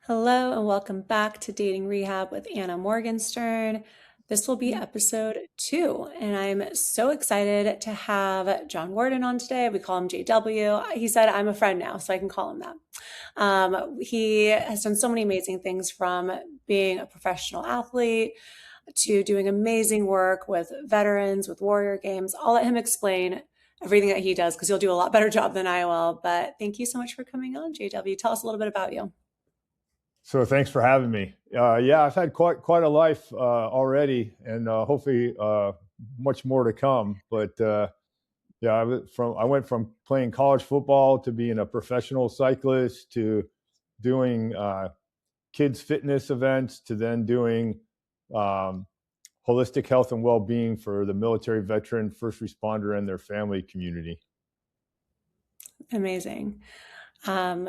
Hello and welcome back to Dating Rehab with Anna Morgenstern. This will be episode 2, and I'm so excited to have John Wordin on today. We call him JW. He said I'm a friend now, so I can call him that. He has done so many amazing things, from being a professional athlete to doing amazing work with veterans, with Warrior Games. I'll let him explain everything that he does because he'll do a lot better job than I will. But thank you so much for coming on, JW. Tell us a little bit about you. So thanks for having me. Yeah, I've had quite a life already, and hopefully much more to come. But yeah, I went from playing college football to being a professional cyclist to doing kids fitness events to then doing um, holistic health and well-being for the military veteran, first responder, and their family community. Amazing. Um,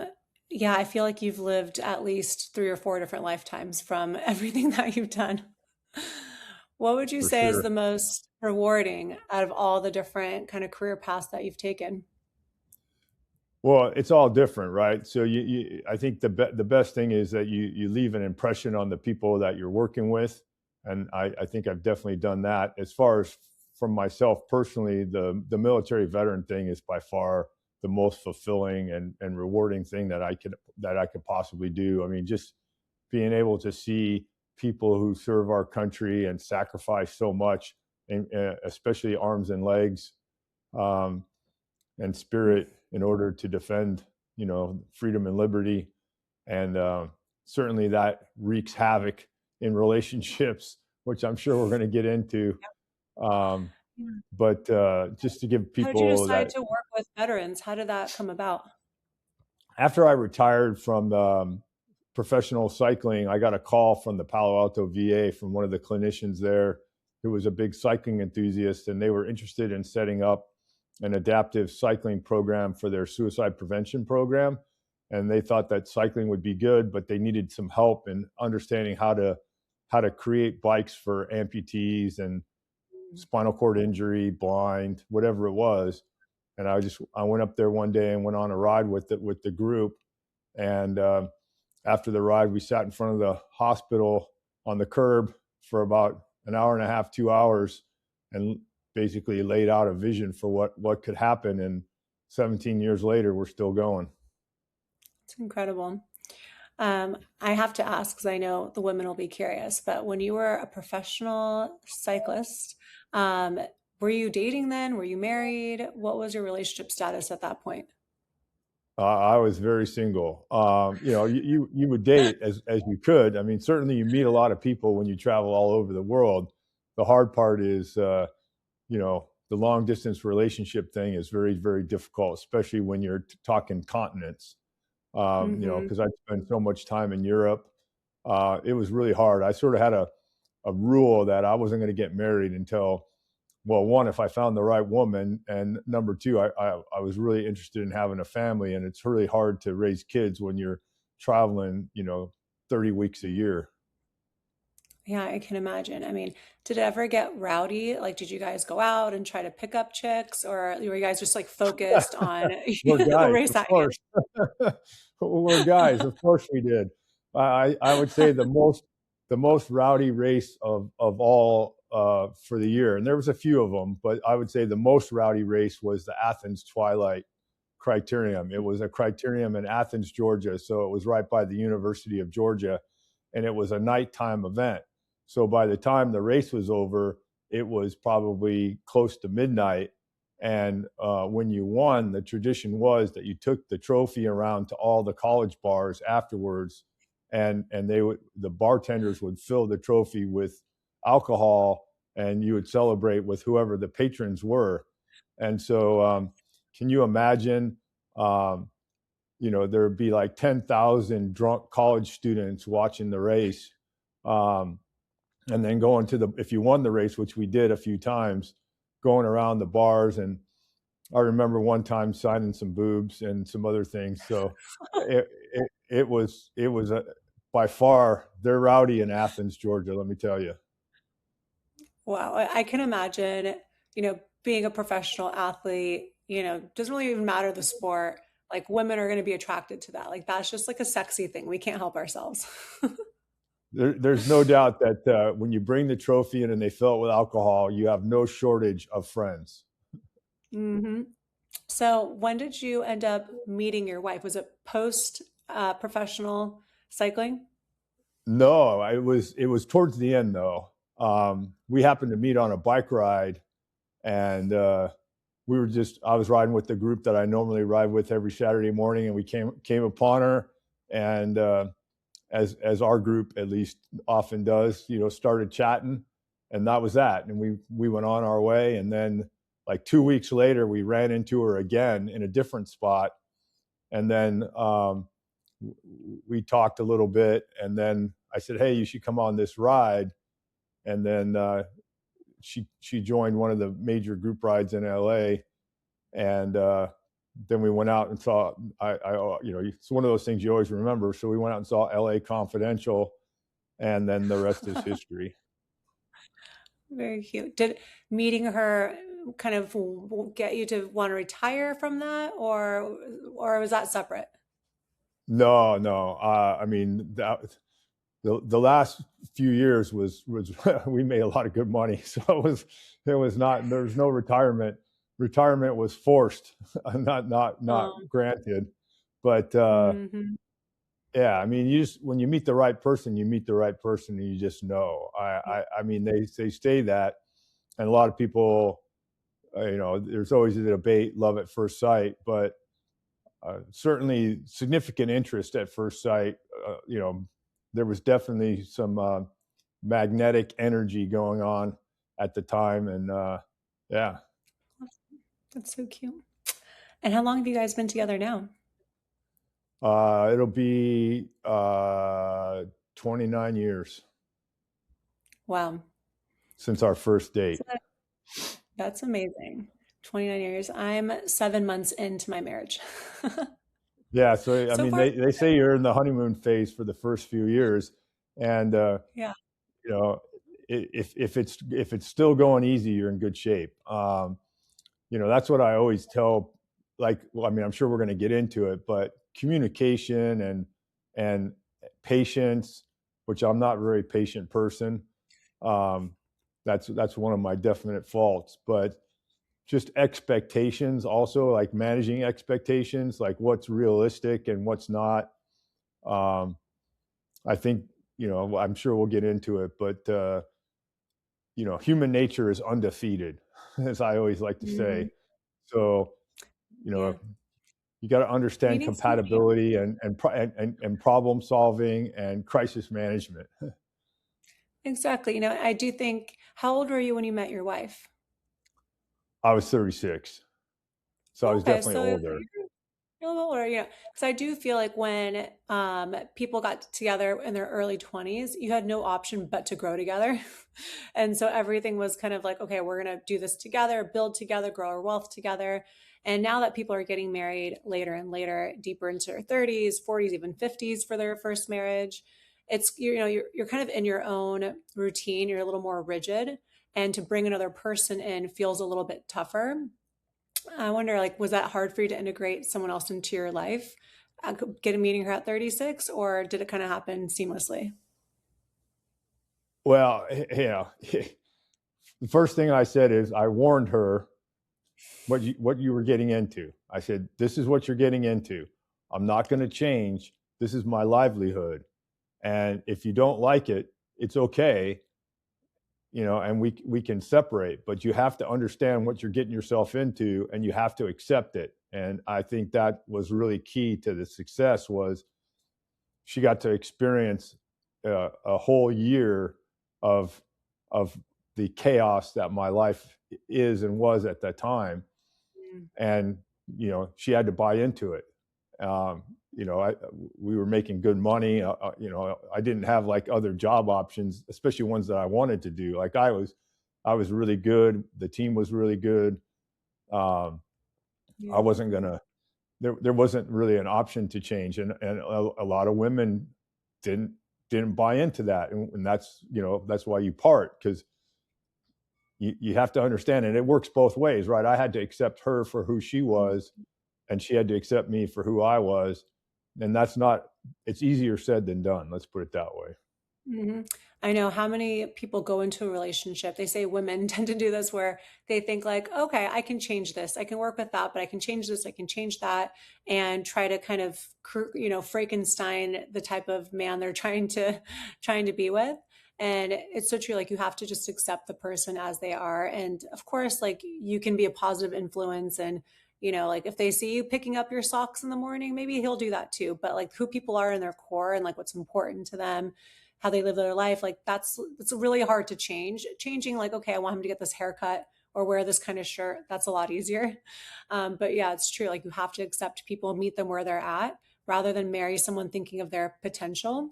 yeah, I feel like you've lived at least 3 or 4 different lifetimes from everything that you've done. What would you For say is sure. the most rewarding out of all the different kind of career paths that you've taken? Well, it's all different, right? So I think the best thing is that you leave an impression on the people that you're working with, and I think I've definitely done that. As far as from myself personally, the military veteran thing is by far the most fulfilling and rewarding thing that I could possibly do. I mean, just being able to see people who serve our country and sacrifice so much, and especially arms and legs. Um, and spirit in order to defend, freedom and liberty. And certainly that wreaks havoc in relationships, which I'm sure we're going to get into. Um, Yeah. but just to give How did you people decide that, to work with veterans? How did that come about? after I retired from professional cycling, I got a call from the Palo Alto VA from one of the clinicians there who was a big cycling enthusiast, and they were interested in setting up an adaptive cycling program for their suicide prevention program. And they thought that cycling would be good, but they needed some help in understanding how to create bikes for amputees and spinal cord injury, blind, whatever it was. And I went up there one day and went on a ride with the group. And after the ride, we sat in front of the hospital on the curb for about an hour and a half, 2 hours, and basically laid out a vision for what could happen. And 17 years later, we're still going. It's incredible. I have to ask because I know the women will be curious, but when you were a professional cyclist, um, were you dating then? Were you married? What was your relationship status at that point? I was very single. You would date as you could. I mean, certainly you meet a lot of people when you travel all over the world. The hard part is, the long distance relationship thing is very, very difficult, especially when you're talking continents. Hmm. Because I spent so much time in Europe. It was really hard. I sort of had a rule that I wasn't going to get married until, well, one, if I found the right woman, and number two, I was really interested in having a family, and it's really hard to raise kids when you're traveling, 30 weeks a year. Yeah, I can imagine. I mean, did it ever get rowdy? Like, did you guys go out and try to pick up chicks, or were you guys just like focused on We're the guys, race of at course. We're guys, of course we did. I would say the most rowdy race of all for the year, and there was a few of them, but I would say the most rowdy race was the Athens Twilight Criterium. It was a criterium in Athens, Georgia, so it was right by the University of Georgia, and it was a nighttime event. So by the time the race was over, it was probably close to midnight. And when you won, the tradition was that you took the trophy around to all the college bars afterwards, and the bartenders would fill the trophy with alcohol, and you would celebrate with whoever the patrons were. And so, can you imagine? Um, there'd be like 10,000 drunk college students watching the race, um, and then going to if you won the race, which we did a few times, going around the bars. And I remember one time signing some boobs and some other things. So it was by far, they're rowdy in Athens, Georgia. Let me tell you. Wow, I can imagine, being a professional athlete, doesn't really even matter the sport. like women are going to be attracted to that. Like that's just like a sexy thing. We can't help ourselves. There's no doubt that when you bring the trophy in and they fill it with alcohol, you have no shortage of friends. hmm So when did you end up meeting your wife? Was it post professional cycling? No, it was towards the end though. We happened to meet on a bike ride, and I was riding with the group that I normally ride with every Saturday morning, and we came upon her, and as our group at least often does, started chatting, and that was that. And we went on our way, and then like 2 weeks later, we ran into her again in a different spot, and then we talked a little bit, and then I said, "Hey, you should come on this ride," and then she joined one of the major group rides in LA, and then we went out and saw. It's one of those things you always remember. So we went out and saw LA Confidential, and then the rest is history. Very cute. Did meeting her kind of get you to want to retire from that, or was that separate? No, no. I mean, the last few years was we made a lot of good money, so it was not, there was no retirement. Retirement was forced, not Um, granted. But mhm. yeah, I mean, you just, when you meet the right person, you meet the right person, and you just know. I mean, they say that, and a lot of people, there's always a debate, love at first sight, but certainly significant interest at first sight. There was definitely some magnetic energy going on at the time, and yeah, That's so cute. And how long have you guys been together now? it'll be 29 years Wow. since our first So date. that's amazing. 29 years. I'm 7 months into my marriage. Yeah, so I So mean, far, they say you're in the honeymoon phase for the first few years, and yeah. you know, if it's still going easy, you're in good shape. That's what I always tell. Like, well, I mean, I'm sure we're going to get into it, but communication and patience, which I'm not a very patient person. Um, that's one of my definite faults. But just expectations, also like managing expectations, like what's realistic and what's not. Um, I think I'm sure we'll get into it, but human nature is undefeated, as I always like to say. Mhm. So, Yeah. you got to understand Meeting somebody. compatibility and problem solving and crisis management. Exactly. I do think, how old were you when you met your wife? I was 36, so I was Okay, definitely so you're older. a little older, because I do feel like when people got together in their early 20s, you had no option but to grow together. And so everything was kind of like, okay, we're going to do this together, build together, grow our wealth together. And now that people are getting married later and later, deeper into their 30s, 40s, even 50s for their first marriage, it's you're kind of in your own routine, you're a little more rigid, and to bring another person in feels a little bit tougher. I wonder, like, was that hard for you to integrate someone else into your life? Get a meeting her at 36, or did it kind of happen seamlessly? Well, the first thing I said is I warned her what you were getting into. I said, "This is what you're getting into. I'm not going to change. This is my livelihood, and if you don't like it, it's okay. And we can separate, but you have to understand what you're getting yourself into, and you have to accept it." And I think that was really key to the success. Was she got to experience a whole year of of the chaos that my life is and was at that time, Mm, and she had to buy into it. um, we were making good money. I didn't have like other job options, especially ones that I wanted to do. Like I was really good, the team was really good. I yeah. wasn't gonna there wasn't really an option to change, and a lot of women didn't didn't buy into that, and that's why you part, because you have to understand, and it works both ways, right? I had to accept her for who she Mm, was, and she had to accept me for who I was. And that's not, it's easier said than done. Let's put it that way. hmm I know how many people go into a relationship. They say women tend to do this where they think like, okay, I can change this. I can work with that, but I can change this. I can change that, and try to kind of, Frankenstein the type of man they're trying to be with. And it's so true. Like you have to just accept the person as they are. And of course, like you can be a positive influence and like if they see you picking up your socks in the morning, maybe he'll do that too. But like who people are in their core and like what's important to them, how they live their life, like it's really hard to change. Changing like, okay, I want him to get this haircut or wear this kind of shirt, that's a lot easier. But yeah, it's true, like you have to accept people, meet them where they're at, rather than marry someone thinking of their potential.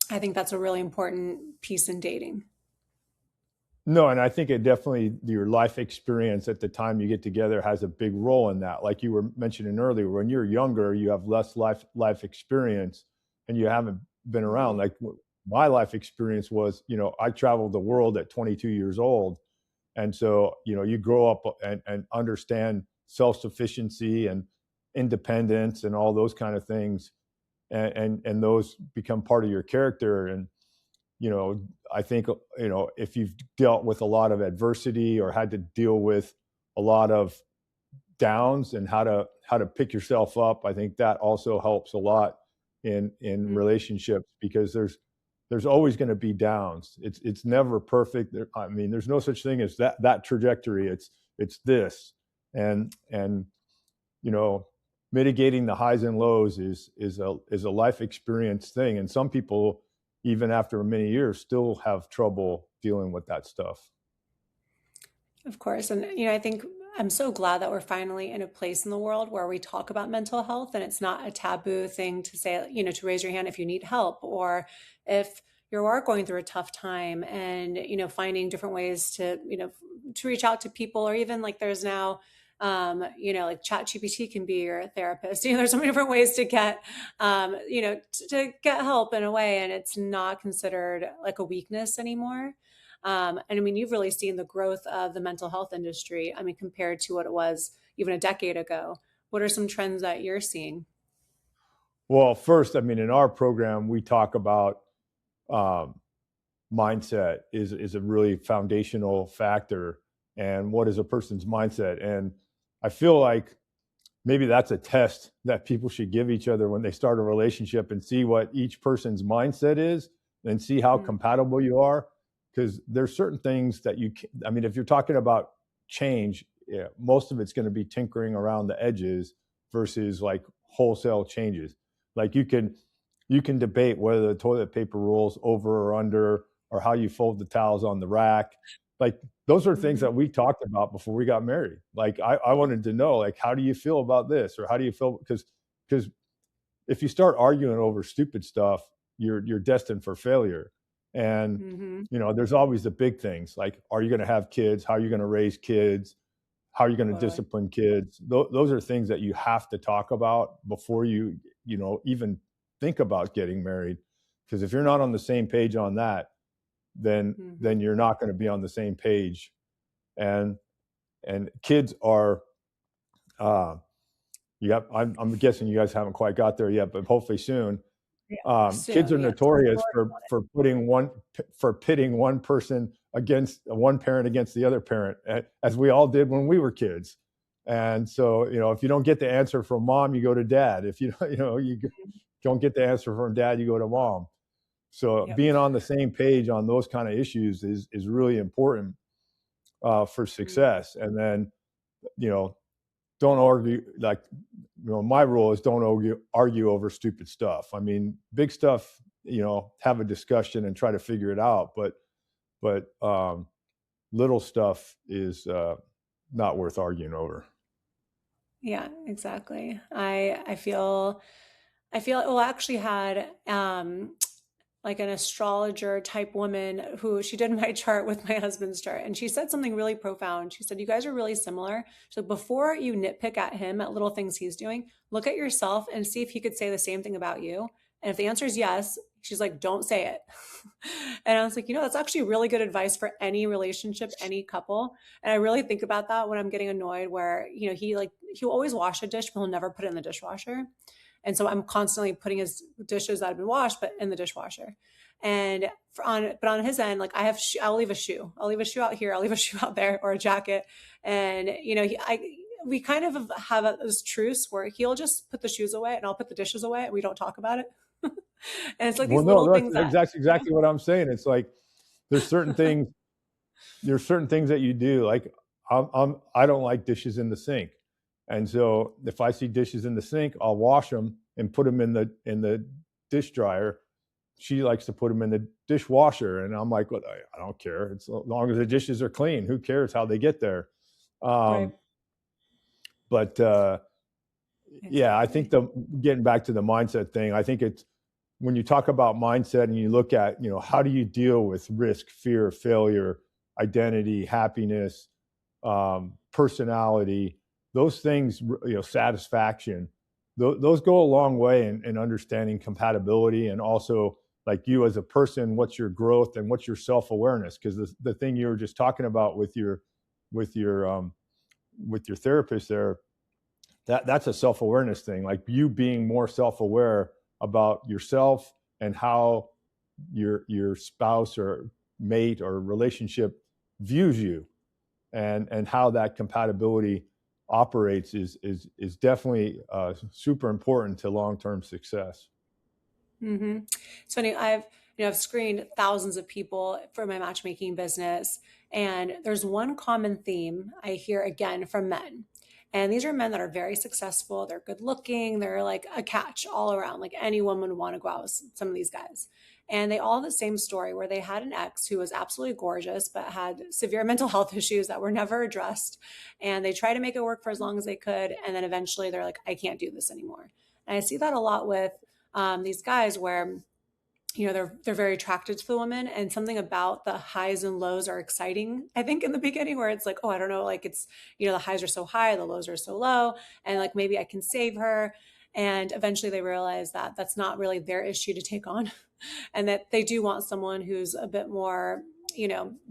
I think that's a really important piece in dating. No, and I think it definitely, your life experience at the time you get together has a big role in that. Like you were mentioning earlier, when you're younger, you have less life experience, and you haven't been around. Mhm. Like my life experience was, I traveled the world at 22 years old, and so you grow up and understand self sufficiency and independence and all those kind of things, and those become part of your character. And I think, if you've dealt with a lot of adversity or had to deal with a lot of downs and how to pick yourself up, I think that also helps a lot in Mhm. relationships, because there's always going to be downs. It's never perfect. I mean, there's no such thing as that trajectory. It's this, and you know, mitigating the highs and lows is a life experience thing. And some people, even after many years, still have trouble dealing with that stuff. Of course. And, I think I'm so glad that we're finally in a place in the world where we talk about mental health and it's not a taboo thing to say, to raise your hand if you need help or if you are going through a tough time and, finding different ways to reach out to people or even like there's now, like chat GPT can be your therapist. There's so many different ways to get, to get help in a way. And it's not considered like a weakness anymore. And I mean, you've really seen the growth of the mental health industry. I mean, compared to what it was even a decade ago. What are some trends that you're seeing? Well, first, I mean, in our program, we talk about um, mindset is a really foundational factor, and what is a person's mindset. And I feel like maybe that's a test that people should give each other when they start a relationship, and see what each person's mindset is and see how Mm, compatible you are. Because there's certain things that I mean, if you're talking about change, yeah, most of it's going to be tinkering around the edges versus like wholesale changes. Like you can debate whether the toilet paper rolls over or under, or how you fold the towels on the rack. Like those are things mhm, that we talked about before we got married. Like I wanted to know, like, how do you feel about this, or how do you feel? Because if you start arguing over stupid stuff, you're destined for failure. And mhm. there's always the big things, like, are you going to have kids? How are you going to raise kids? How are you going to Totally. discipline kids? Those are things that you have to talk about before even think about getting married. Because if you're not on the same page on that, then Mhm. then you're not going to be on the same page. And and kids are uh yep, I'm guessing you guys haven't quite got there yet, but hopefully soon. Yeah. Kids Soon, are yes. notorious for pitting one person against one parent against the other parent, as we all did when we were kids. And so, if you don't get the answer from mom, you go to dad. If you you don't get the answer from dad, you go to mom. So Yep. being on the same page on those kind of issues is really important for Mhm. success. And then, you know, don't argue. Like, my rule is don't argue over stupid stuff. I mean, big stuff, have a discussion and try to figure it out. But little stuff is not worth arguing over. Yeah, exactly. I feel well, I actually had like an astrologer type woman who she did my chart with my husband's chart and she said something really profound. She said, "You guys are really similar. So before you nitpick at him at little things he's doing, look at yourself and see if he could say the same thing about you. And if the answer is yes, She's like, don't say it. And I was like, that's actually really good advice for any relationship, any couple. And I really think about that when I'm getting annoyed where, he'll always wash a dish, but he'll never put it in the dishwasher. And so I'm constantly putting his dishes that have been washed, but in the dishwasher. And on his end, like I'll leave a shoe. I'll leave a shoe out here. I'll leave a shoe out there, or a jacket. And we kind of have this truce where he'll just put the shoes away and I'll put the dishes away and we don't talk about it. And it's like these Well, no, little things that, that's exactly what I'm saying. It's like there's certain things that you do. Like I don't like dishes in the sink, and so if I see dishes in the sink, I'll wash them and put them in the dish dryer. She likes to put them in the dishwasher, and I'm like, well, I don't care. It's, as long as the dishes are clean, who cares how they get there? right? But yeah, I think getting back to the mindset thing, I think it's when you talk about mindset and you look at, how do you deal with risk, fear, failure, identity, happiness, personality, those things, satisfaction, those go a long way in understanding compatibility, and also like you as a person, what's your growth and what's your self-awareness? Because the thing you were just talking about with your therapist there, that's a self-awareness thing, like you being more self-aware about yourself and how your spouse or mate or relationship views you, and how that compatibility operates is definitely super important to long-term success. Mm-hmm. It's funny. I've screened thousands of people for my matchmaking business, and there's one common theme I hear again from men. And these are men that are very successful. They're good looking. They're like a catch all around. Like any woman would want to go out with some of these guys. And they all have the same story where they had an ex who was absolutely gorgeous, but had severe mental health issues that were never addressed. And they tried to make it work for as long as they could. And then eventually they're like, I can't do this anymore. And I see that a lot with these guys where they're very attracted to the woman, and something about the highs and lows are exciting, I think, in the beginning, where it's like, oh, I don't know, like it's the highs are so high, the lows are so low, and like maybe I can save her. And eventually they realize that that's not really their issue to take on, and that they do want someone who's a bit more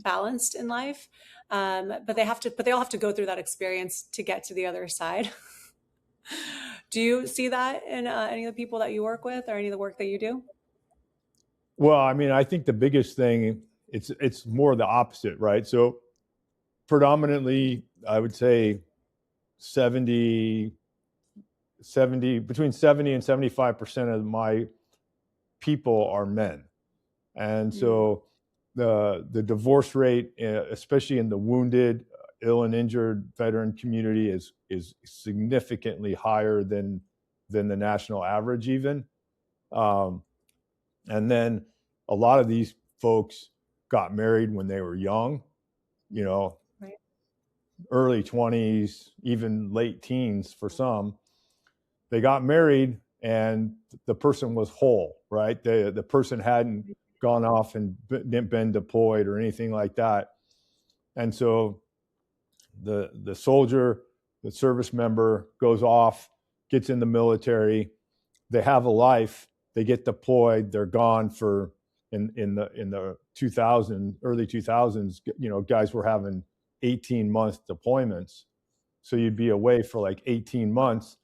balanced in life. But they all have to go through that experience to get to the other side. Do you see that in any of the people that you work with, or any of the work that you do? Well, I mean, I think the biggest thing, it's more the opposite, right? So predominantly, I would say 70, between 70 and 75% of my people are men. And Mm, so the divorce rate, especially in the wounded, ill and injured veteran community, is significantly higher than the national average even. Um, and then a lot of these folks got married when they were young, you know, right. early 20s, even late teens for some. They got married and the person was whole, right? The person hadn't gone off and been deployed or anything like that. And so the soldier, the service member goes off, gets in the military, they have a life, they get deployed, they're gone for in the 2000 early 2000s, guys were having 18-month deployments. So you'd be away for like 18 months.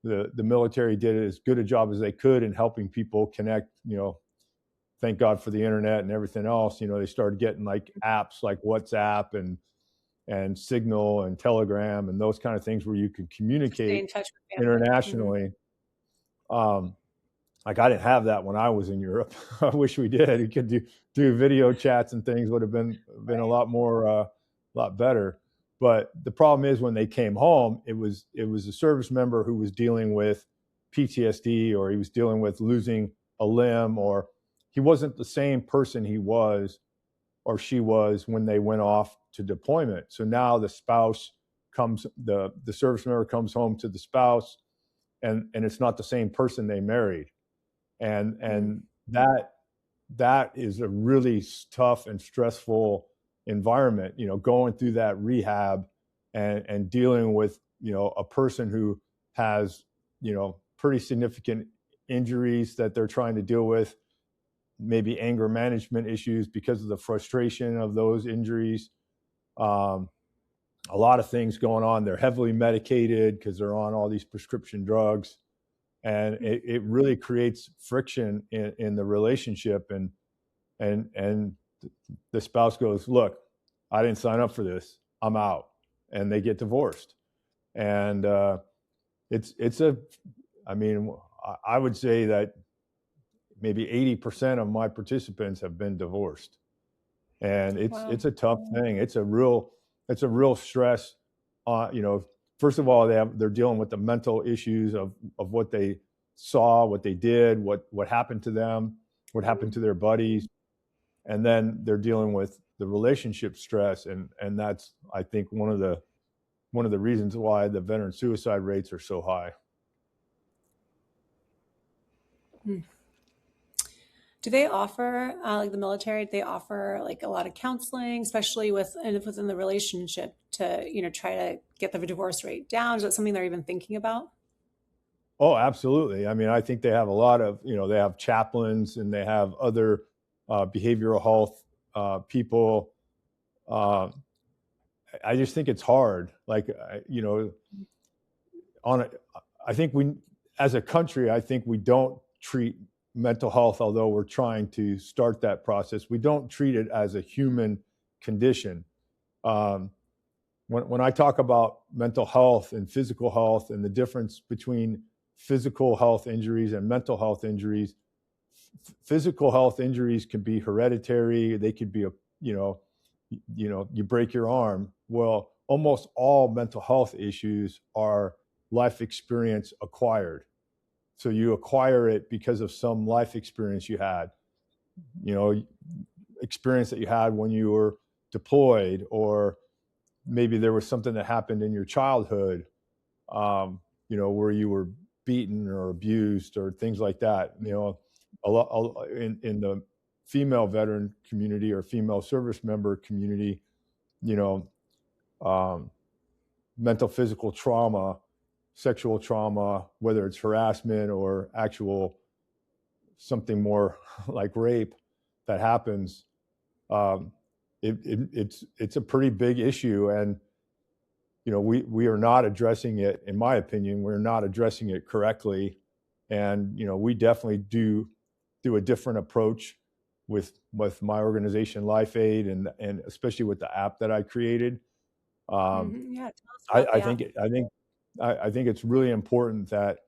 The military did as good a job as they could in helping people connect, thank God for the internet and everything else. They started getting like apps like WhatsApp and Signal and Telegram and those kind of things where you could Stay communicate in touch with family. Hmm. internationally. Like I didn't have that when I was in Europe. I wish we did. We could do video chats and things would have been a lot more lot better. But the problem is when they came home, it was a service member who was dealing with PTSD, or he was dealing with losing a limb, or he wasn't the same person he was or she was when they went off to deployment. So now the spouse comes, the service member comes home to the spouse, and it's not the same person they married. And Mm, that is a really tough and stressful environment, going through that rehab and dealing with, a person who has, pretty significant injuries that they're trying to deal with, maybe anger management issues because of the frustration of those injuries. Um, a lot of things going on. They're heavily medicated because they're on all these prescription drugs, and it really creates friction in the relationship. And the spouse goes, "Look, I didn't sign up for this. I'm out," and they get divorced. And it's a, I mean, I would say that maybe 80% of my participants have been divorced, and Wow. it's a tough thing. It's a real stress. First of all, they're dealing with the mental issues of what they saw, what they did, what happened to them, what happened to their buddies, and then they're dealing with the relationship stress, and that's, I think, one of the reasons why the veteran suicide rates are so high. Hmm. Do they offer, like the military, do they offer like a lot of counseling, especially within the relationship to, try to get the divorce rate down? Is that something they're even thinking about? Oh, absolutely. I mean, I think they have a lot of, they have chaplains and they have other behavioral health people. Uh, I just think it's hard. Like, on a, I think as a country, I think we don't treat mental health, although we're trying to start that process. We don't treat it as a human condition. Um, when I talk about mental health and physical health and the difference between physical health injuries and mental health injuries, physical health injuries can be hereditary. They could be you break your arm. Well, almost all mental health issues are life experience acquired. So you acquire it because of some life experience you had, experience that you had when you were deployed, or maybe there was something that happened in your childhood, where you were beaten or abused or things like that. A lot in the female veteran community or female service member community, you know, um, mental, physical trauma, sexual trauma, whether it's harassment or actual something more like rape that happens, um, it's a pretty big issue. And we are not addressing it. In my opinion, we're not addressing it correctly. And we definitely do a different approach with my organization, Life Aid, and especially with the app that I created. Um, Yeah, tell us about the app. I think it's really important that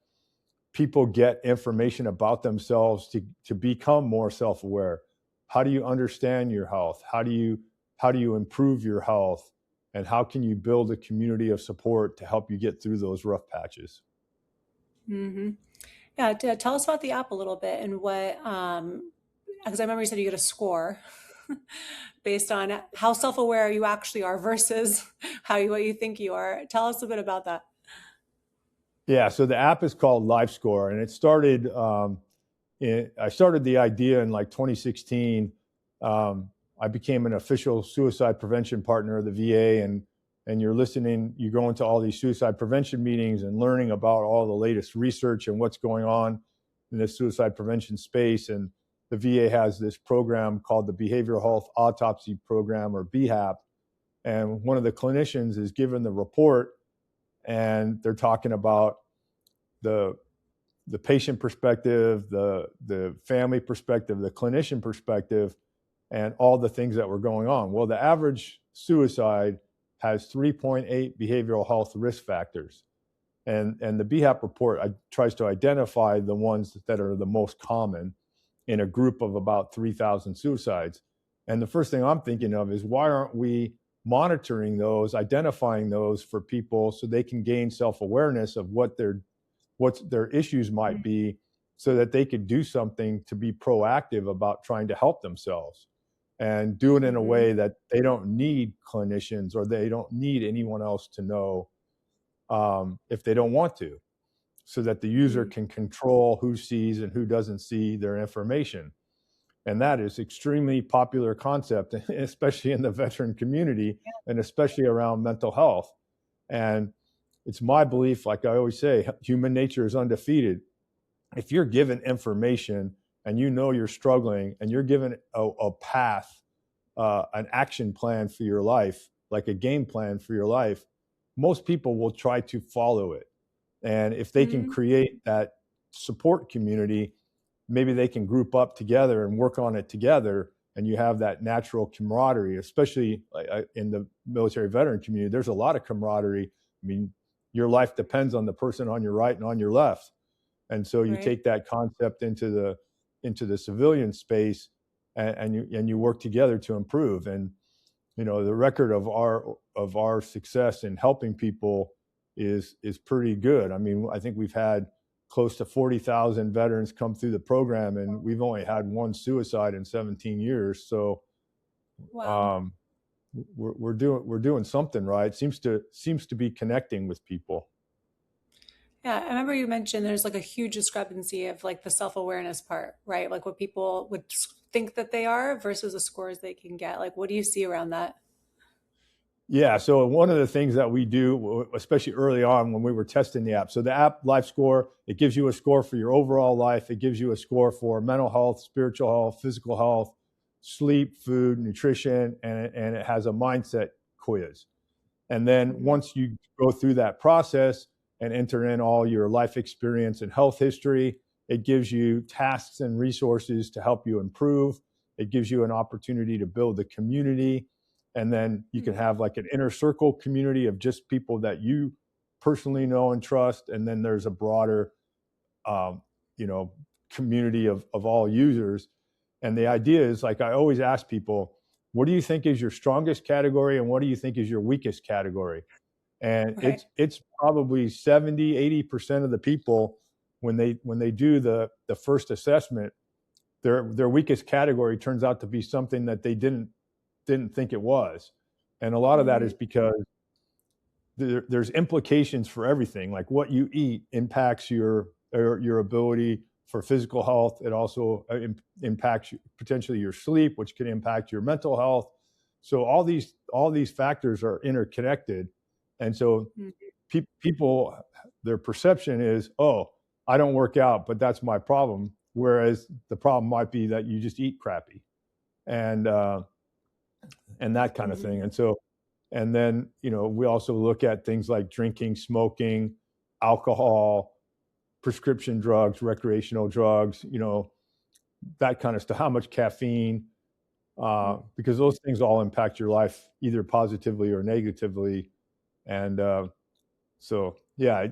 people get information about themselves to become more self-aware. How do you understand your health? How do you improve your health? And how can you build a community of support to help you get through those rough patches? Hmm. Yeah, tell us about the app a little bit and what, because I remember you said you get a score based on how self-aware you actually are versus what you think you are. Tell us a bit about that. Yeah, so the app is called LifeScore, and it started. I started the idea in like 2016. I became an official suicide prevention partner of the VA, and you're going to all these suicide prevention meetings and learning about all the latest research and what's going on in the suicide prevention space. And the VA has this program called the Behavioral Health Autopsy Program, or BHAP. And one of the clinicians is given the report, and they're talking about the patient perspective, the family perspective, the clinician perspective, and all the things that were going on. Well, the average suicide has 3.8 behavioral health risk factors. And the BHAP report tries to identify the ones that are the most common in a group of about 3,000 suicides. And the first thing I'm thinking of is, why aren't we monitoring those, identifying those for people so they can gain self-awareness of what their issues might be, so that they could do something to be proactive about trying to help themselves, and do it in a Hmm. way that they don't need clinicians or they don't need anyone else to know, if they don't want to, so that the user can control who sees and who doesn't see their information. And that is extremely popular concept, especially in the veteran community and especially around mental health. And it's my belief, like I always say, human nature is undefeated. If you're given information and you know you're struggling, and you're given a path, an action plan for your life, like a game plan for your life, most people will try to follow it. And if they can Mm, create that support community, maybe they can group up together and work on it together. And you have that natural camaraderie, especially in the military veteran community. There's a lot of camaraderie. I mean, your life depends on the person on your right and on your left. And so you right. take that concept into the civilian space, and you work together to improve. And the record of our success in helping people is pretty good. I mean, I think we've had close to 40,000 veterans come through the program, and we've only had one suicide in 17 years. So Wow. um, we're doing something right. Seems to be connecting with people. Yeah, I remember you mentioned there's like a huge discrepancy of like the self-awareness part, right? Like what people would think that they are versus the scores they can get. Like, what do you see around that? Yeah. So one of the things that we do, especially early on when we were testing the app, so the app Life Score, it gives you a score for your overall life. It gives you a score for mental health, spiritual health, physical health, sleep, food, nutrition, and it has a mindset quiz. And then Hmm. once you go through that process and enter in all your life experience and health history, it gives you tasks and resources to help you improve. It gives you an opportunity to build a community. And then you can have like an inner circle community of just people that you personally know and trust. And then there's a broader, um, you know, community of all users. And the idea is, like, I always ask people, what do you think is your strongest category, and what do you think is your weakest category? And Right. it's probably 70-80% of the people, when they do the first assessment, their weakest category turns out to be something that they didn't think it was. And a lot of that Hmm. is because there's implications for everything. Like, what you eat impacts your ability for physical health. It also impacts potentially your sleep, which can impact your mental health. So all these factors are interconnected. And so people, their perception is, oh, I don't work out, but that's my problem. Whereas the problem might be that you just eat crappy, and that kind of Hmm. thing. And then, we also look at things like drinking, smoking, alcohol, prescription drugs, recreational drugs, that kind of stuff, how much caffeine, because those things all impact your life either positively or negatively. And yeah,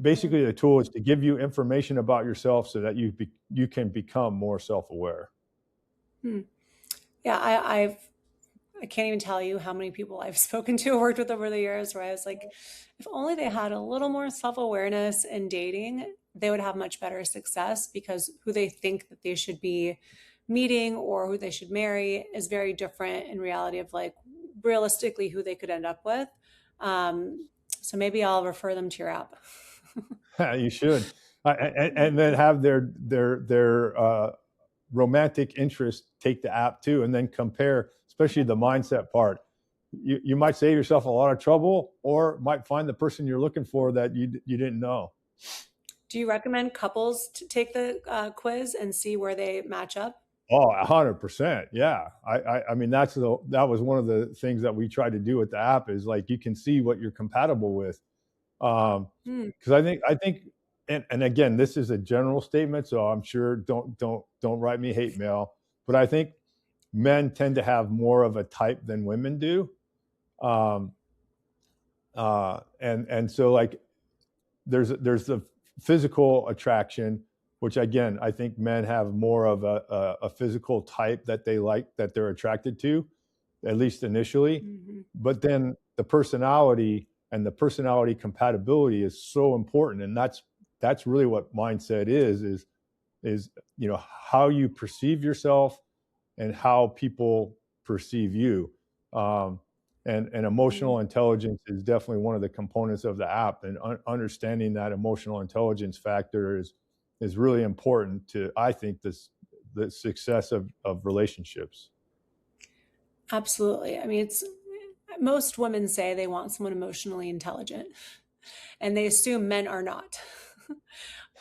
basically the tool is to give you information about yourself so that you can become more self-aware. Hmm. Yeah, I can't even tell you how many people I've spoken to or worked with over the years where I was like, if only they had a little more self-awareness in dating, they would have much better success because who they think that they should be meeting or who they should marry is very different in reality of like realistically who they could end up with. So maybe I'll refer them to your app. You should, and then have their romantic interest take the app too, and then compare, especially the mindset part. You might save yourself a lot of trouble, or might find the person you're looking for that you didn't know. Do you recommend couples to take the quiz and see where they match up? Oh, 100%. Yeah. I mean, that was one of the things that we tried to do with the app, is like, you can see what you're compatible with. Hmm. Because I think, and again, this is a general statement, so I'm sure, don't write me hate mail, but I think men tend to have more of a type than women do. Um, and so, like, there's the physical attraction, which again, I think men have more of a physical type that they like, that they're attracted to, at least initially. Mhm. But then the personality and the personality compatibility is so important, and that's really what mindset is how you perceive yourself and how people perceive you. Um, and Mhm. emotional intelligence is definitely one of the components of the app. And understanding that emotional intelligence factor is really important to, I think, the success of relationships. Absolutely. I mean, it's most women say they want someone emotionally intelligent, and they assume men are not.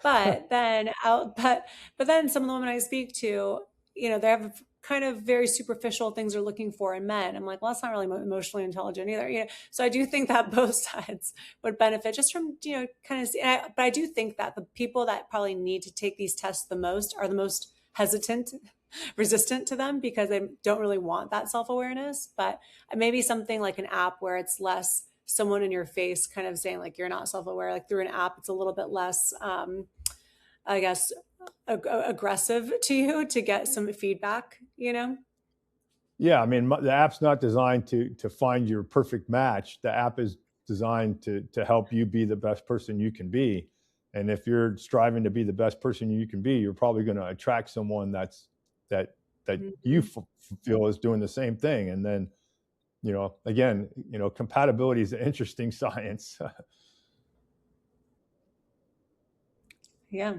But then out, but then some of the women I speak to, they have kind of very superficial things they're looking for in men. I'm like, well, that's not really emotionally intelligent either. So I do think that both sides would benefit just from, kind of, but I do think that the people that probably need to take these tests the most are the most hesitant, resistant to them because they don't really want that self-awareness. But maybe something like an app where it's less someone in your face kind of saying like you're not self-aware, like through an app it's a little bit less I guess aggressive to you to get some feedback. Yeah, I mean, the app's not designed to find your perfect match. The app is designed to help you be the best person you can be. And if you're striving to be the best person you can be, you're probably going to attract someone that you feel is doing the same thing. And then, again, compatibility is an interesting science. Yeah.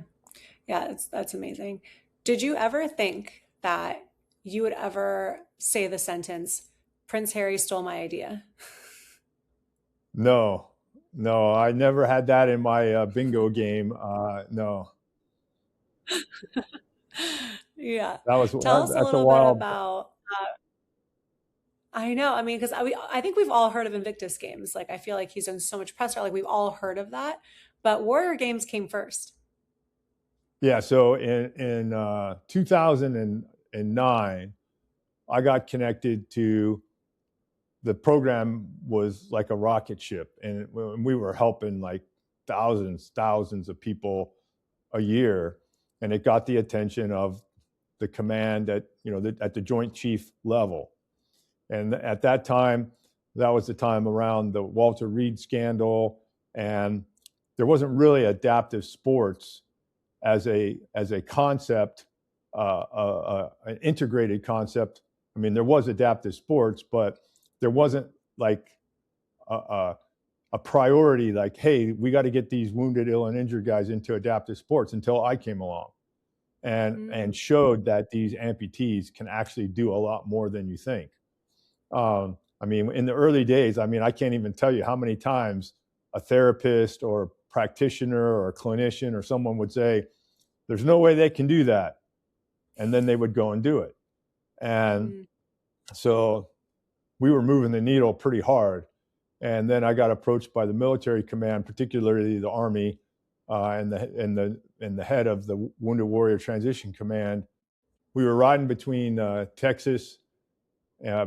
Yeah, that's amazing. Did you ever think that you would ever say the sentence, Prince Harry stole my idea? No, no, I never had that in my bingo game. No, Yeah. Tell us a that's a little bit while. about, I know, I mean, because I think we've all heard of Invictus games. Like, I feel like he's done so much press, like, we've all heard of that. But Warrior Games came first. Yeah, so in 2009, I got connected to the program was like a rocket ship, and we were helping like thousands of people a year, and it got the attention of the command at the Joint Chief level. And at that time, that was the time around the Walter Reed scandal, and there wasn't really adaptive sports as a concept, an integrated concept. I mean, there was adaptive sports, but there wasn't like a priority like, hey, we got to get these wounded, ill, and injured guys into adaptive sports until I came along and showed that these amputees can actually do a lot more than you think. I mean, in the early days, I mean, I can't even tell you how many times a therapist or a practitioner or a clinician or someone would say, there's no way they can do that. And then they would go and do it. And so we were moving the needle pretty hard. And then I got approached by the military command, particularly the Army, and the head of the Wounded Warrior Transition Command. We were riding between Texas,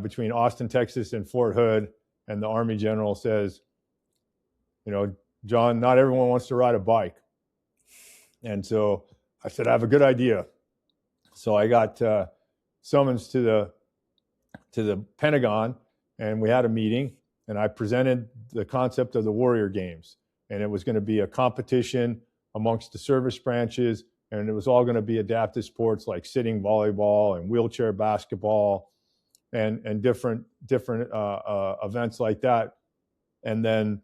between Austin, Texas, and Fort Hood, and the Army general says, John, not everyone wants to ride a bike. And so I said, I have a good idea. So I got summons to the Pentagon, and we had a meeting, and I presented the concept of the Warrior Games. And it was going to be a competition amongst the service branches, and it was all going to be adaptive sports like sitting volleyball and wheelchair basketball and different events like that. And then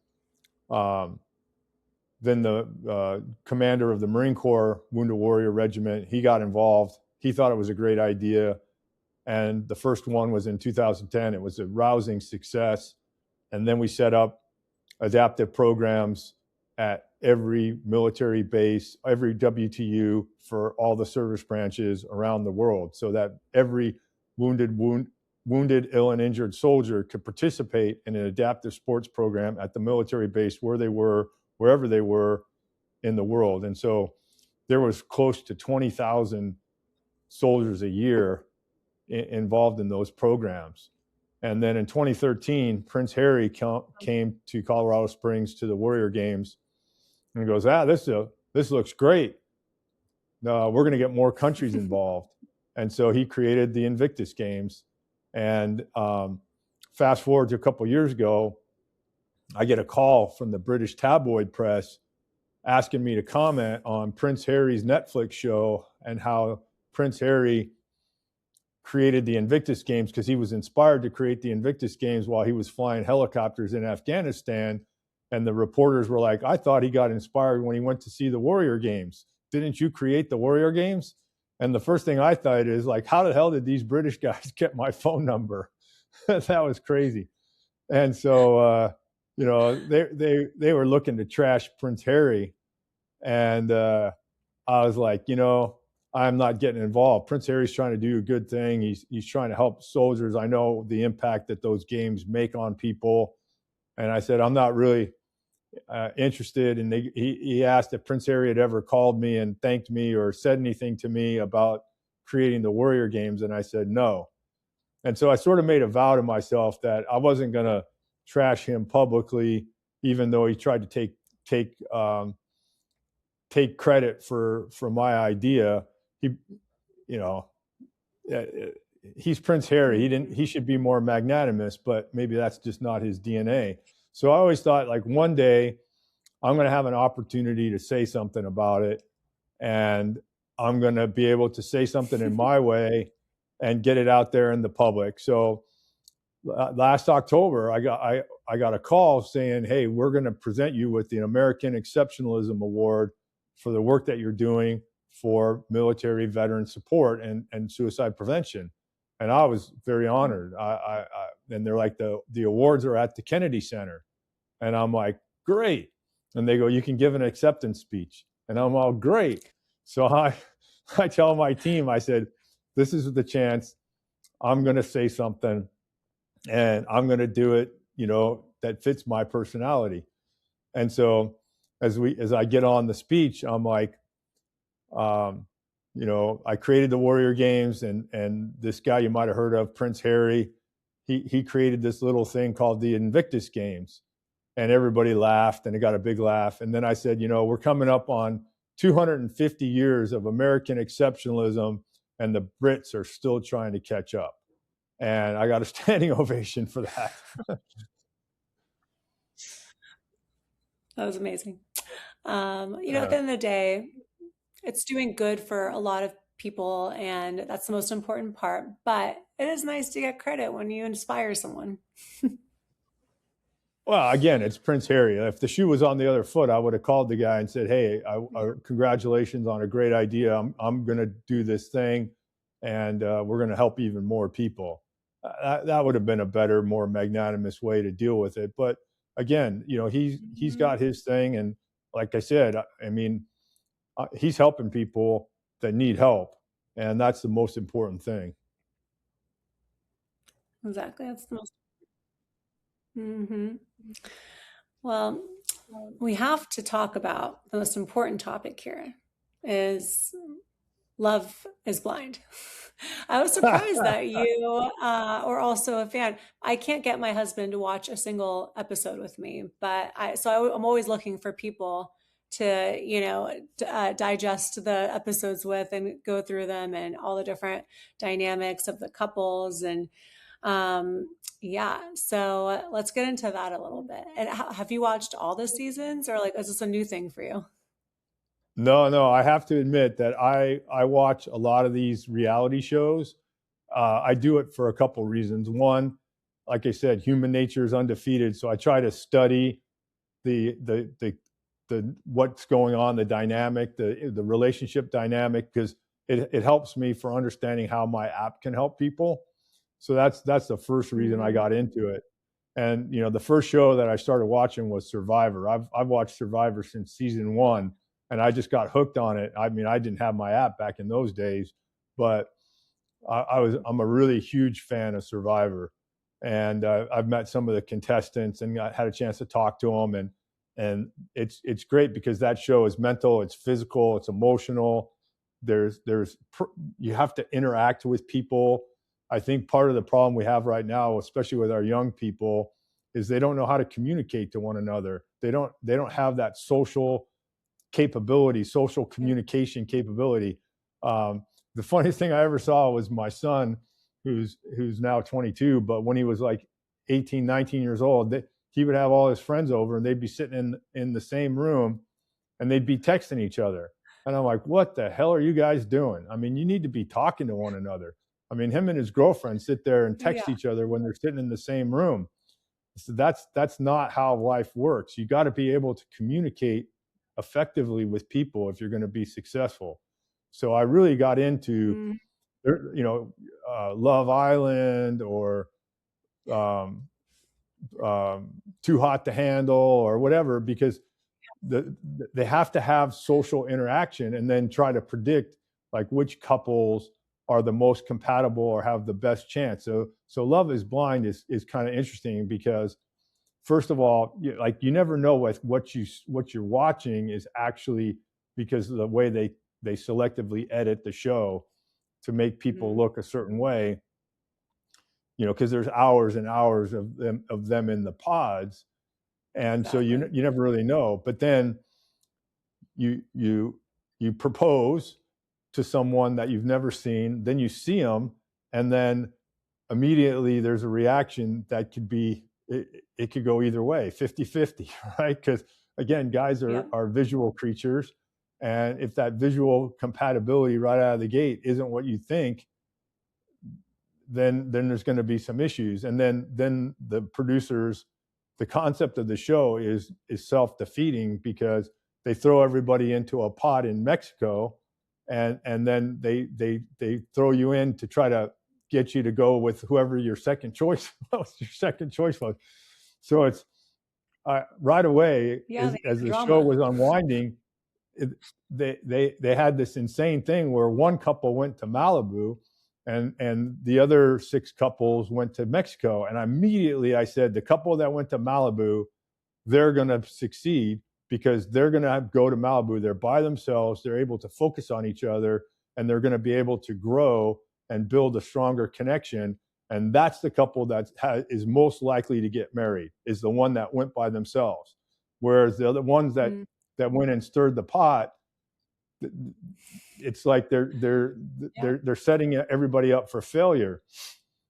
the commander of the Marine Corps Wounded Warrior Regiment, he got involved. He thought it was a great idea. And the first one was in 2010. It was a rousing success. And then we set up adaptive programs at every military base, every WTU for all the service branches around the world, so that every wounded, ill, and injured soldier could participate in an adaptive sports program at the military base wherever they were in the world. And so there was close to 20,000 soldiers a year involved in those programs. And then in 2013, Prince Harry came to Colorado Springs to the Warrior Games, and he goes, this looks great. We're going to get more countries involved. And so he created the Invictus Games. And fast forward to a couple of years ago, I get a call from the British tabloid press asking me to comment on Prince Harry's Netflix show and how Prince Harry created the Invictus Games because he was inspired to create the Invictus Games while he was flying helicopters in Afghanistan. And the reporters were like, I thought he got inspired when he went to see the Warrior Games. Didn't you create the Warrior Games? And the first thing I thought is like, how the hell did these British guys get my phone number? That was crazy. And so, they were looking to trash Prince Harry. And I was like, I'm not getting involved. Prince Harry's trying to do a good thing. He's trying to help soldiers. I know the impact that those games make on people. And I said, I'm not really interested. And he asked if Prince Harry had ever called me and thanked me or said anything to me about creating the Warrior Games. And I said, no. And so I sort of made a vow to myself that I wasn't going to trash him publicly, even though he tried to take credit for my idea. He, you know, he's Prince Harry. He should be more magnanimous, but maybe that's just not his DNA. So I always thought, like, one day I'm going to have an opportunity to say something about it, and I'm going to be able to say something in my way and get it out there in the public. So last October, I got a call saying, "Hey, we're going to present you with the American Exceptionalism Award for the work that you're doing for military veteran support and suicide prevention." And I was very honored. And they're like, the awards are at the Kennedy Center, and I'm like, great. And they go, you can give an acceptance speech, and I'm all, great. So I tell my team, I said, this is the chance. I'm going to say something, and I'm going to do it, that fits my personality. And so as I get on the speech, I'm like, I created the Warrior Games, and this guy you might have heard of, Prince Harry, he created this little thing called the Invictus Games, and everybody laughed, and it got a big laugh. And then I said, we're coming up on 250 years of American exceptionalism, and the Brits are still trying to catch up. And I got a standing ovation for that. That was amazing. At the end of the day, it's doing good for a lot of people, and that's the most important part. But it is nice to get credit when you inspire someone. Well, again, it's Prince Harry. If the shoe was on the other foot, I would have called the guy and said, "Hey, congratulations on a great idea. I'm going to do this thing, and we're going to help even more people." That would have been a better, more magnanimous way to deal with it. But again, he's got his thing, and like I said, I mean, he's helping people that need help, and that's the most important thing. Exactly. That's the most. Hmm. Well, we have to talk about the most important topic here is Love is Blind. I was surprised that you are also a fan. I can't get my husband to watch a single episode with me, but I'm always looking for people to, digest the episodes with and go through them and all the different dynamics of the couples. And yeah, so let's get into that a little bit. And have you watched all the seasons, or like, is this a new thing for you? No, I have to admit that I watch a lot of these reality shows. I do it for a couple reasons. One, like I said, human nature is undefeated, so I try to study the what's going on, the dynamic, the relationship dynamic, because it helps me for understanding how my app can help people. So that's the first reason I Hmm. got into it. And the first show that I started watching was Survivor. I've watched Survivor since season one, and I just got hooked on it. I mean, I didn't have my app back in those days, but I'm a really huge fan of Survivor, and I've met some of the contestants and had a chance to talk to them, and it's great because that show is mental, it's physical, it's emotional. There's you have to interact with people. I think part of the problem we have right now, especially with our young people, is they don't know how to communicate to one another. They don't have that social capability, social communication capability. The funniest thing I ever saw was my son, who's now 22, but when he was like 18, 19 years old, he would have all his friends over, and they'd be sitting in the same room, and they'd be texting each other. And I'm like, what the hell are you guys doing? I mean, you need to be talking to one another. I mean, him and his girlfriend sit there and text Yeah. each other when they're sitting in the same room. So that's not how life works. You got to be able to communicate effectively with people if you're going to be successful. So I really got into, Mm. Love Island, or um, Too Hot to Handle, or whatever, because they have to have social interaction and then try to predict like which couples are the most compatible or have the best chance. So Love is Blind is kind of interesting because first of all, you never know what you're watching is actually because of the way they selectively edit the show to make people look a certain way, because there's hours and hours of them in the pods, and so you never really know. But then you propose to someone that you've never seen, then you see them, and then immediately there's a reaction that could be it could go either way, 50-50, right? Because again, guys are visual creatures, and if that visual compatibility right out of the gate isn't what you think, then there's going to be some issues. And then the producers, the concept of the show is self-defeating because they throw everybody into a pot in Mexico, and then they throw you in to try to get you to go with whoever your second choice was. So it's right away, as the show was unwinding, they had this insane thing where one couple went to Malibu and the other 6 couples went to Mexico. And immediately I said, the couple that went to Malibu, they're going to succeed because they're going to go to Malibu. They're by themselves. They're able to focus on each other, and they're going to be able to grow and build a stronger connection. And that's the couple that is most likely to get married, is the one that went by themselves. Whereas the other ones that went and stirred the pot, it's like they're setting everybody up for failure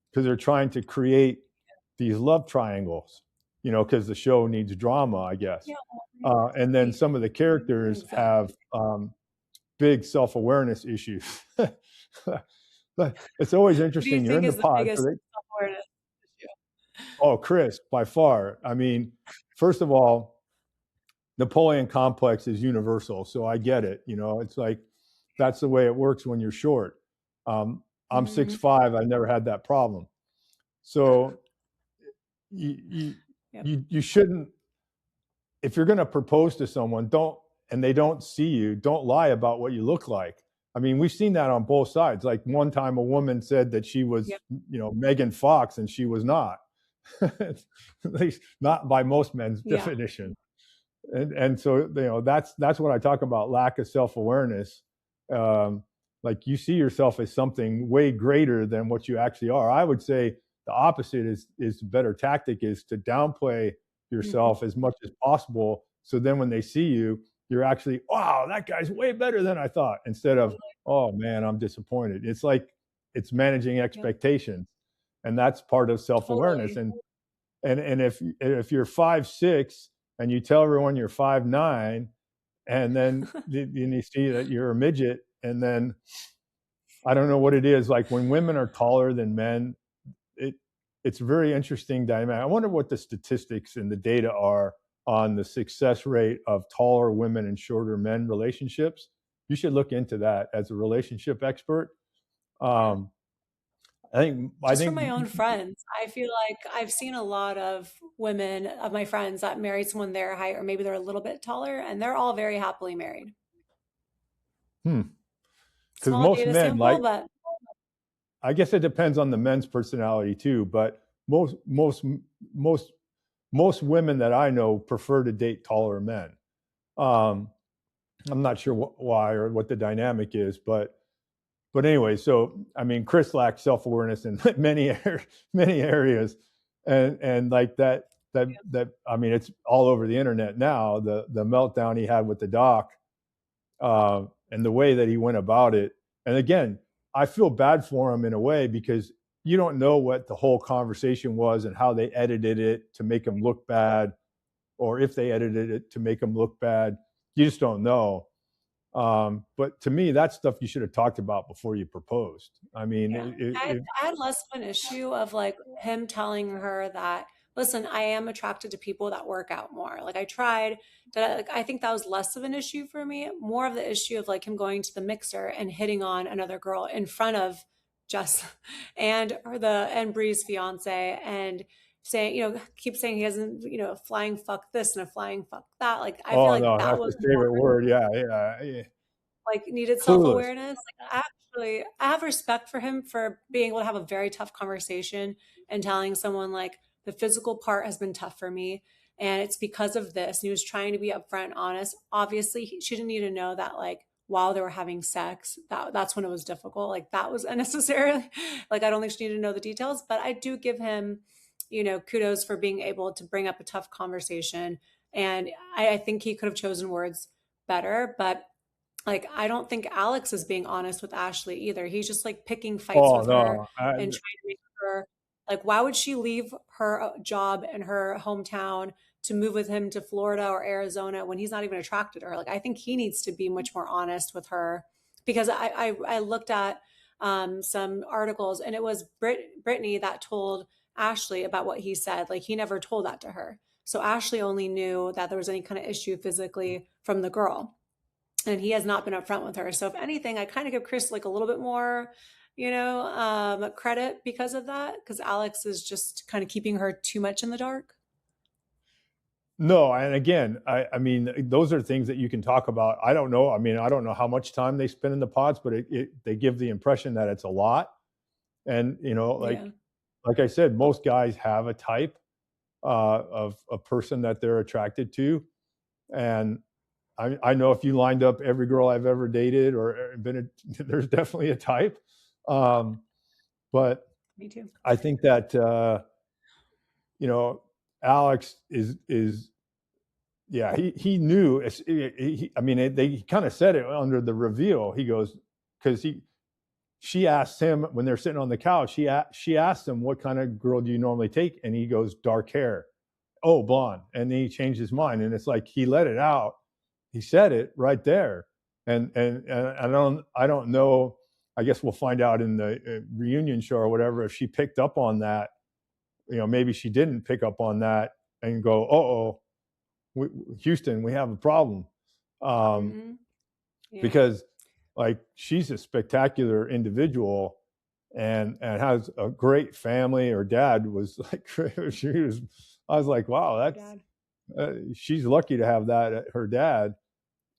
because they're trying to create these love triangles, because the show needs drama, I guess. And then some of the characters have big self-awareness issues. But it's always interesting. You're in the pod. Oh, Chris, by far. I mean, first of all, Napoleon complex is universal, so I get it. It's like that's the way it works when you're short. I'm 6'5". I never had that problem. So you shouldn't, if you're going to propose to someone, and they don't see you, don't lie about what you look like. I mean, we've seen that on both sides. Like one time a woman said that she was, Megan Fox, and she was not, at least not by most men's definition. And so, that's what I talk about, lack of self-awareness. Like you see yourself as something way greater than what you actually are. I would say the opposite is a better tactic, is to downplay yourself as much as possible. So then when they see you, you're actually, wow, that guy's way better than I thought, instead of, oh man, I'm disappointed. It's like, it's managing expectations. And that's part of self-awareness. And if you're 5'6" and you tell everyone you're 5'9", and then you see that you're a midget, and then I don't know what it is, like when women are taller than men, it's very interesting dynamic. I wonder what the statistics and the data are on the success rate of taller women and shorter men relationships. You should look into that as a relationship expert. I think from my own friends, I feel like I've seen a lot of women of my friends that married someone their height, or maybe they're a little bit taller, and they're all very happily married. Because most men sample, but I guess it depends on the men's personality too. But most women that I know prefer to date taller men. I'm not sure why or what the dynamic is, but anyway, so I mean, Chris lacks self-awareness in many areas, and like that I mean, it's all over the internet now. The meltdown he had with the doc, and the way that he went about it. And again, I feel bad for him in a way, because you don't know what the whole conversation was and how they edited it to make him look bad, or if they edited it to make him look bad. You just don't know. But to me, that's stuff you should have talked about before you proposed. I mean, I had less of an issue of like him telling her that, listen, I am attracted to people that work out more. Like I tried that. I think that was less of an issue for me. More of the issue of like him going to the mixer and hitting on another girl in front of Jess and Bree's fiance, and saying, keep saying he hasn't, a flying fuck this and a flying fuck that. Like, I feel Oh like no, that that's was his favorite word. Yeah, yeah, yeah. like needed Clueless. self-awareness. Like, I have respect for him for being able to have a very tough conversation and telling someone like the physical part has been tough for me and it's because of this. And he was trying to be upfront and honest. Obviously, she didn't need to know that like while they were having sex, that's when it was difficult. Like that was unnecessarily. Like I don't think she needed to know the details, but I do give him, kudos for being able to bring up a tough conversation. And I think he could have chosen words better, but like I don't think Alex is being honest with Ashley either. He's just like picking fights Oh with her no, and trying to make her like why would she leave her job in her hometown to move with him to Florida or Arizona when he's not even attracted to her? Like I think he needs to be much more honest with her because I looked at some articles and it was Brittany that told Ashley about what he said. Like he never told that to her. So Ashley only knew that there was any kind of issue physically from the girl and he has not been upfront with her. So if anything, I kind of give Chris like a little bit more, credit because of that, because Alex is just kind of keeping her too much in the dark. no. And again, I mean, those are things that you can talk about. I don't know. I mean, I don't know how much time they spend in the pods, but they give the impression that it's a lot. And Yeah. like I said, most guys have a type of a person that they're attracted to, and I know if you lined up every girl I've ever dated or there's definitely a type. Um, but Me too. I think that you know Alex is yeah, he knew. I mean, they kind of said it under the reveal. He goes because she asked him when they're sitting on the couch. She asked him, "What kind of girl do you normally take?" And he goes, "Dark hair." Oh, blonde. And then he changed his mind, and it's like he let it out. He said it right there, and I don't know. I guess we'll find out in the reunion show or whatever if she picked up on that. Maybe she didn't pick up on that and go, "Oh, Houston, we have a problem," um, Hmm. Yeah. because like she's a spectacular individual and has a great family. Her dad was like, she was. I was like, wow, Her that's dad. she's lucky to have that. Her dad.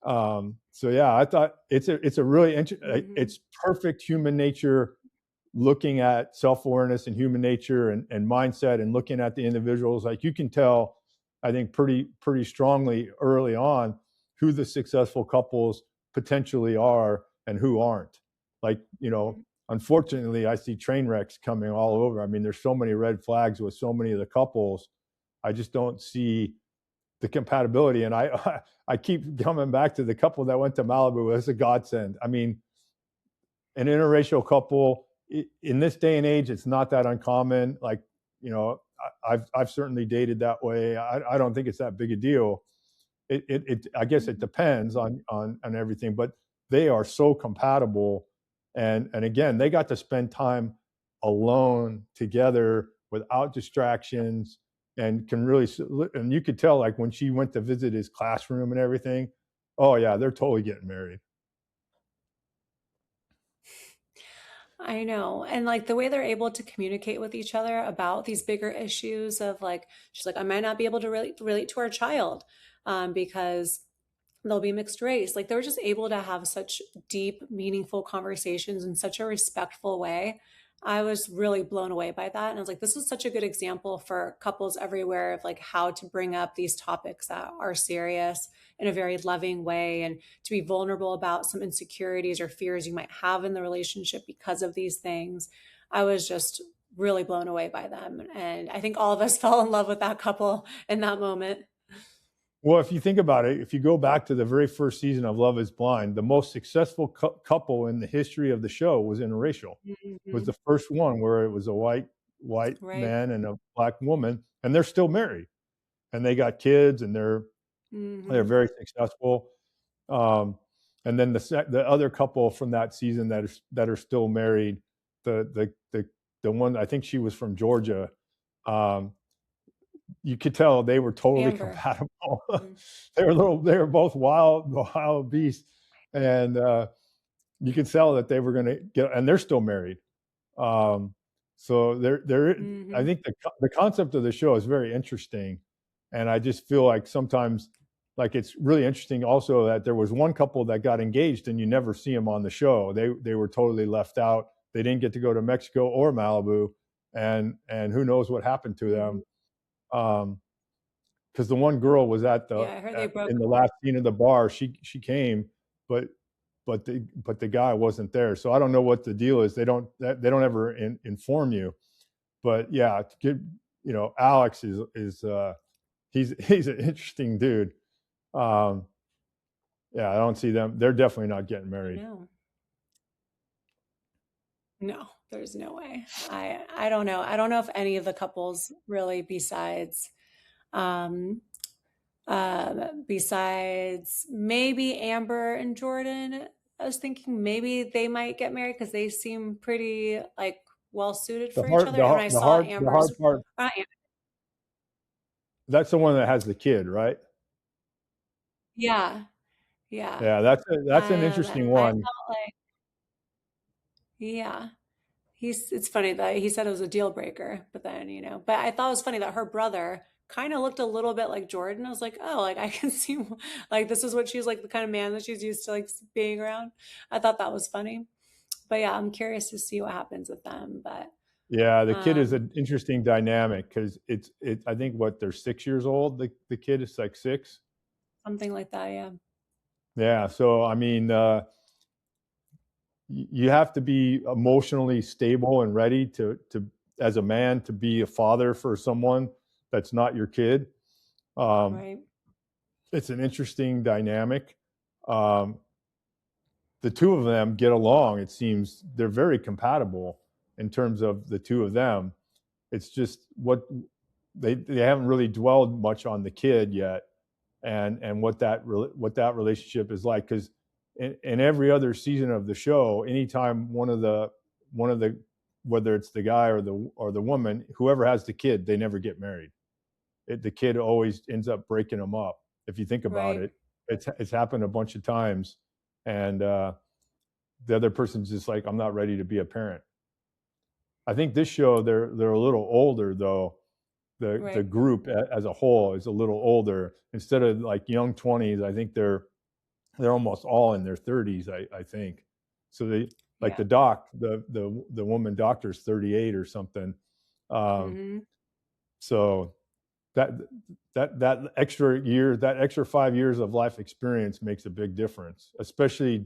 So yeah, I thought it's a really Hmm. it's perfect human nature, looking at self-awareness and human nature and mindset and looking at the individuals. Like you can tell, I think pretty strongly early on who the successful couples potentially are and who aren't. Like, unfortunately, I see train wrecks coming all over. I mean, there's so many red flags with so many of the couples. I just don't see the compatibility. And I keep coming back to the couple that went to Malibu as a godsend. I mean, an interracial couple in this day and age, it's not that uncommon. Like, I've certainly dated that way. I don't think it's that big a deal. I guess it Hmm. depends on everything, but they are so compatible. And again, they got to spend time alone together without distractions and can really, and you could tell like when she went to visit his classroom and everything. Oh yeah, they're totally getting married. I know. And like the way they're able to communicate with each other about these bigger issues of like, she's like, I might not be able to relate to our child because they'll be mixed race. Like they were just able to have such deep, meaningful conversations in such a respectful way. I was really blown away by that. And I was like, this is such a good example for couples everywhere of like how to bring up these topics that are serious in a very loving way and to be vulnerable about some insecurities or fears you might have in the relationship because of these things. I was just really blown away by them. And I think all of us fell in love with that couple in that moment. Well, if you think about it, if you go back to the very first season of Love Is Blind, the most successful couple in the history of the show was interracial. Was Hmm. the first one where it was a white Right. man and a black woman, and they're still married, and they got kids, and they're Hmm. very successful. Um, and then the other couple from that season that are still married, the one I think she was from Georgia. Um, you could tell they were totally Amber. compatible. Mm. They were both wild beasts, and you could tell that they were going to get, and they're still married. Um, So I Hmm. think the concept of the show is very interesting, and I just feel like sometimes, like it's really interesting also that there was one couple that got engaged and you never see them on the show. They were totally left out. They didn't get to go to Mexico or Malibu, and who knows what happened to them. Hmm. Because the one girl was Yeah, I heard they broke in the up. last scene of the bar. She came, but the guy wasn't there. So I don't know what the deal is. They don't ever inform you. But yeah, Alex is he's an interesting dude. Um, yeah, I don't see them. They're definitely not getting I married. know. No, there's no way. I don't know. I don't know if any of the couples really um besides maybe Amber and Jordan. I was thinking maybe they might get married because they seem pretty like well suited The for each hard other. the And when hard I the saw hard the Amber's, hard part. not Am- That's the one that has the kid, right? yeah, yeah. Yeah, that's an interesting I one. felt like, yeah. It's funny that he said it was a deal breaker, but then, but I thought it was funny that her brother kind of looked a little bit like Jordan. I was like, oh, like I can see like this is what she's like the kind of man that she's used to like being around. I thought that was funny. But yeah, I'm curious to see what happens with them. But Yeah, the kid is um an interesting dynamic because I think what they're 6 years old. The kid is like six. something like that, yeah. Yeah, so I mean, you have to be emotionally stable and ready to as a man to be a father for someone that's not your kid. Um, Right. it's an interesting dynamic. Um, the two of them get along. It seems they're very compatible in terms of the two of them. It's just they haven't really dwelled much on the kid yet, and what that relationship is like. Because in every other season of the show, anytime one of the whether it's the guy or the woman, whoever has the kid, they never get married. The kid always ends up breaking them up. If you think about Right. it, it's happened a bunch of times, and the other person's just like, I'm not ready to be a parent. I think this show they're a little older though. The Right. group as a whole is a little older. Instead of like young 20s, I think they're almost all in their 30s. I think so. They like Yeah. the woman doctor's 38 or something. Um, Hmm. so that that extra 5 years of life experience makes a big difference, especially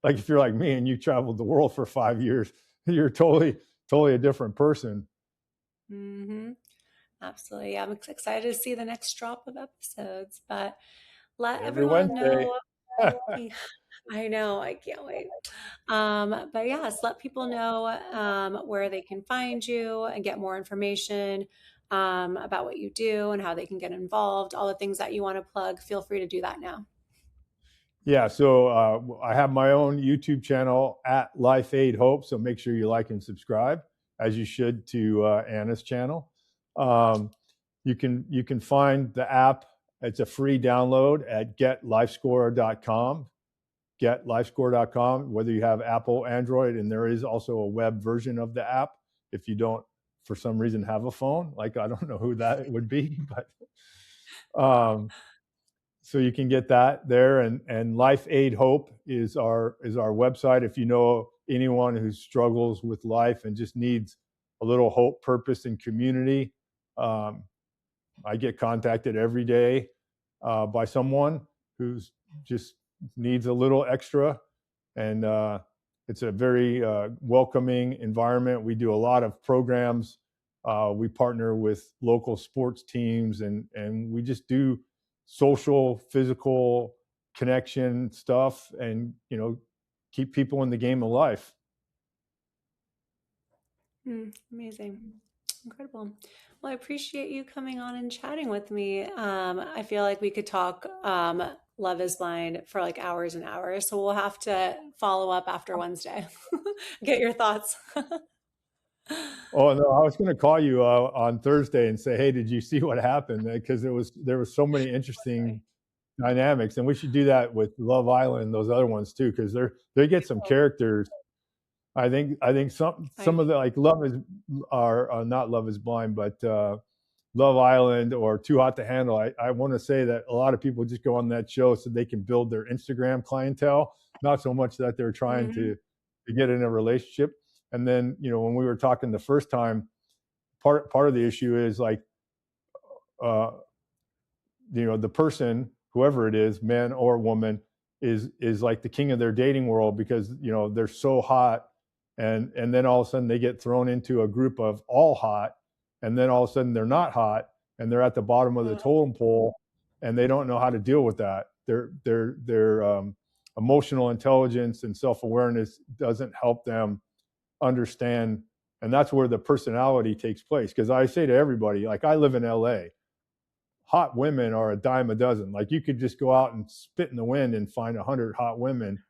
like if you're like me and you traveled the world for 5 years, you're totally a different person. Hmm. Absolutely. Yeah, I'm excited to see the next drop of episodes, but let Every everyone Wednesday. know. I know, I can't wait. But yes, let people know where they can find you and get more information about what you do and how they can get involved, all the things that you want to plug. Feel free to do that now. Yeah, so I have my own YouTube channel at Life Aid Hope. So make sure you like and subscribe, as you should, to Anna's channel. Um, you can find the app. It's a free download at getlifescore.com. Getlifescore.com. Whether you have Apple, Android, and there is also a web version of the app. If you don't, for some reason, have a phone, like I don't know who that would be, but um, so you can get that there. And Life Aid Hope is our website. If you know anyone who struggles with life and just needs a little hope, purpose, and community, um, I get contacted every day by someone who's just needs a little extra, and it's a very welcoming environment. We do a lot of programs. We partner with local sports teams, and we just do social, physical connection stuff, and keep people in the game of life. Amazing. Incredible. Well, I appreciate you coming on and chatting with me. I feel like we could talk Love is Blind for like hours and hours. So we'll have to follow up after Wednesday. Get your thoughts. Oh no, I was going to call you on Thursday and say, "Hey, did you see what happened?" Because there was so many interesting dynamics, and we should do that with Love Island and those other ones too, because they get some characters. I think some I of the, like, love is are not Love is Blind, but Love Island or Too Hot to Handle. I want to say that a lot of people just go on that show so they can build their Instagram clientele, not so much that they're trying mhm, to get in a relationship. And then, when we were talking the first time, part of the issue is like, uh, the person, whoever it is, man or woman, is like the king of their dating world because they're so hot, and then all of a sudden they get thrown into a group of all hot, and then all of a sudden they're not hot and they're at the bottom of the uh, totem pole, and they don't know how to deal with that. Their emotional intelligence and self-awareness doesn't help them understand, and that's where the personality takes place. Because I say to everybody, like, I live in LA. Hot women are a dime a dozen. Like, you could just go out and spit in the wind and find 100 hot women,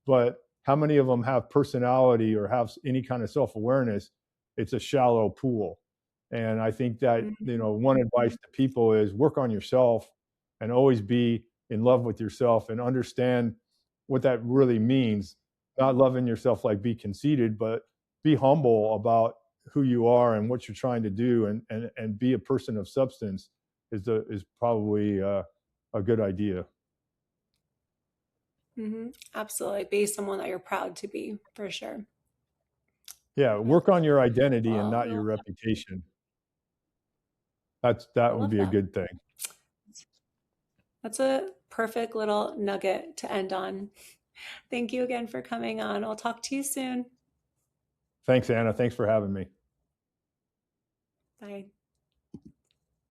but how many of them have personality or have any kind of self-awareness? It's a shallow pool. And I think that, mhm, one advice to people is work on yourself and always be in love with yourself and understand what that really means. Not loving yourself like be conceited, but be humble about who you are and what you're trying to do, and be a person of substance is probably a good idea. mhm. Absolutely. Be someone that you're proud to be, for sure. Yeah, Perfect. work on your identity and Well, not your we'll reputation. I That would love be a that. good thing. That's a perfect little nugget to end on. Thank you again for coming on. I'll talk to you soon. Thanks, Anna. Thanks for having me. Bye.